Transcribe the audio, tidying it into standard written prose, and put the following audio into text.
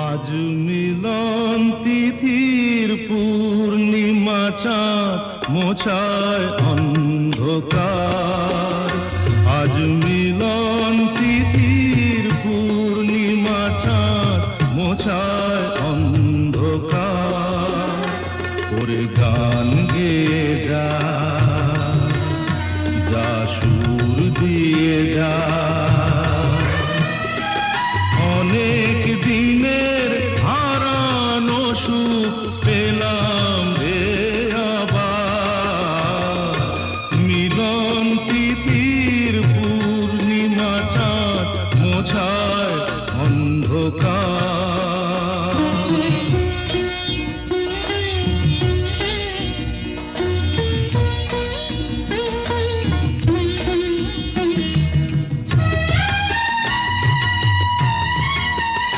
আজ মিলন তিথির পূর্ণিমা চাঁদ মোছায় অন্ধকার। আজ মিলন তিথির পূর্ণিমা চাঁদ মোছায় অন্ধকার। ওরে গান গেয়ে যা, যা সুর দিয়ে যা, অনেক দিনের হারানো সুখ পেলাম রে আবার। মিলন তিথির পূর্ণিমা চাঁদ মোছায় অন্ধকার।